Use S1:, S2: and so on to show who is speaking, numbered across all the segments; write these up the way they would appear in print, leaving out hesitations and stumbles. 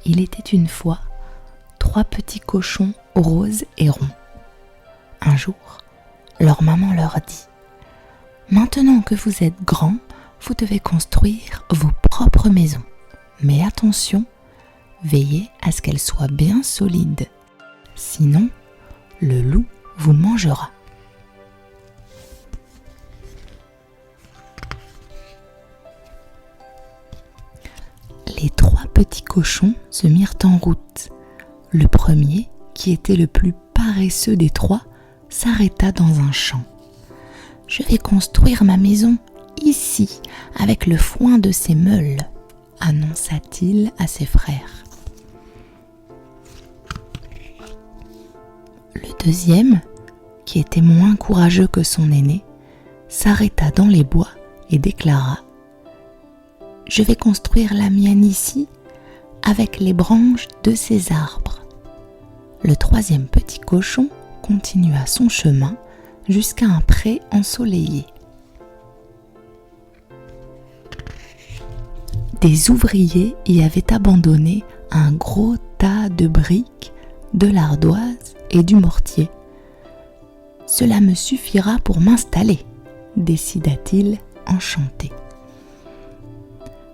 S1: Il était une fois 3 petits cochons roses et ronds. Un jour, leur maman leur dit « Maintenant que vous êtes grands, vous devez construire vos propres maisons. Mais attention, veillez à ce qu'elles soient bien solides. Sinon, le loup vous mangera. » Les 3 petits cochons se mirent en route. Le premier, qui était le plus paresseux des 3, s'arrêta dans un champ. « Je vais construire ma maison ici, avec le foin de ces meules, » annonça-t-il à ses frères. Le deuxième, qui était moins courageux que son aîné, s'arrêta dans les bois et déclara « Je vais construire la mienne ici, avec les branches de ces arbres. » Le troisième petit cochon continua son chemin jusqu'à un pré ensoleillé. Des ouvriers y avaient abandonné un gros tas de briques, de l'ardoise et du mortier. « Cela me suffira pour m'installer, » décida-t-il enchanté.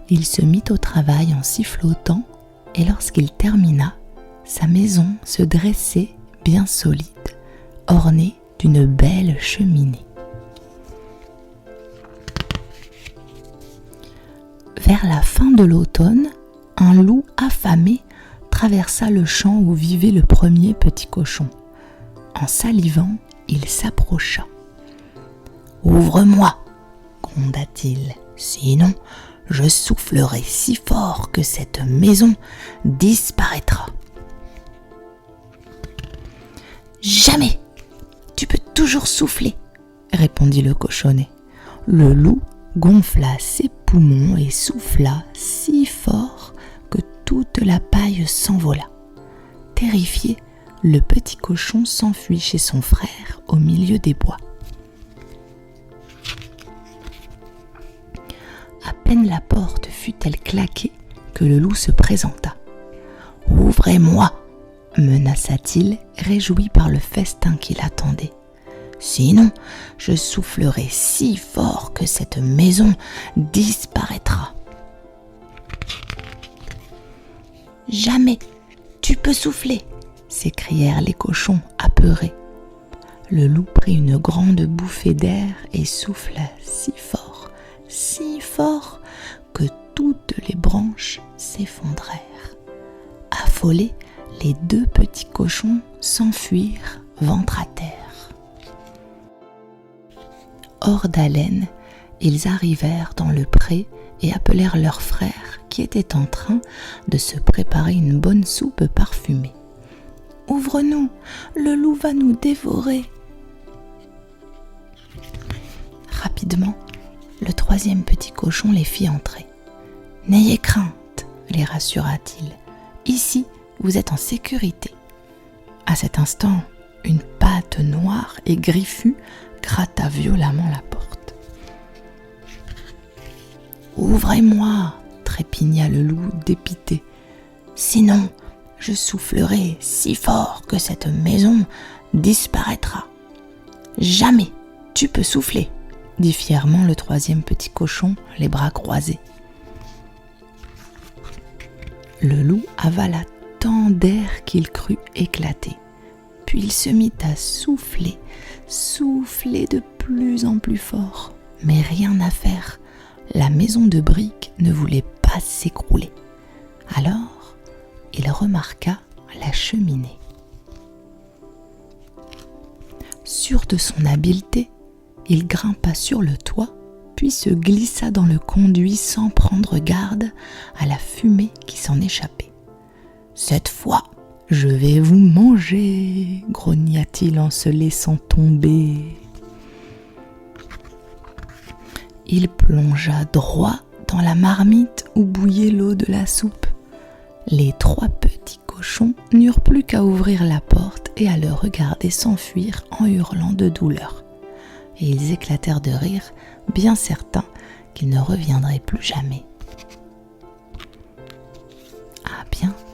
S1: Il se mit au travail en sifflotant et lorsqu'il termina, sa maison se dressait bien solide, ornée d'une belle cheminée. Vers la fin de l'automne, un loup affamé traversa le champ où vivait le premier petit cochon. En salivant, il s'approcha. « Ouvre-moi » gronda-t-il, « sinon je soufflerai si fort que cette maison disparaîtra. » « Jamais! Tu peux toujours souffler » répondit le cochonnet. Le loup gonfla ses poumons et souffla si fort que toute la paille s'envola. Terrifié, le petit cochon s'enfuit chez son frère au milieu des bois. À peine la porte fut-elle claquée que le loup se présenta. « Ouvrez-moi » menaça-t-il, réjoui par le festin qui l'attendait. « Sinon, je soufflerai si fort que cette maison disparaîtra. »« Jamais tu peux souffler !» s'écrièrent les cochons apeurés. Le loup prit une grande bouffée d'air et souffla si fort que toutes les branches s'effondrèrent. Affolés, les 2 petits cochons s'enfuirent ventre à terre. Hors d'haleine, ils arrivèrent dans le pré et appelèrent leur frère qui était en train de se préparer une bonne soupe parfumée. « Ouvre-nous, le loup va nous dévorer !» Rapidement, le 3e petit cochon les fit entrer. « N'ayez crainte, » les rassura-t-il. « Ici, vous êtes en sécurité. » À cet instant, une patte noire et griffue gratta violemment la porte. « Ouvrez-moi » trépigna le loup dépité. « Sinon, je soufflerai si fort que cette maison disparaîtra. »« Jamais tu peux souffler » dit fièrement le 3e petit cochon, les bras croisés. Le loup avala tant d'air qu'il crut éclater. Puis il se mit à souffler de plus en plus fort. Mais rien à faire, la maison de briques ne voulait pas s'écrouler. Alors, il remarqua la cheminée. Sûr de son habileté, il grimpa sur le toit, puis se glissa dans le conduit sans prendre garde à la fumée qui s'en échappait. « Cette fois, je vais vous manger » grogna-t-il en se laissant tomber. Il plongea droit dans la marmite où bouillait l'eau de la soupe. Les 3 petits cochons n'eurent plus qu'à ouvrir la porte et à le regarder s'enfuir en hurlant de douleur. Et ils éclatèrent de rire, bien certains qu'ils ne reviendraient plus jamais. À bientôt.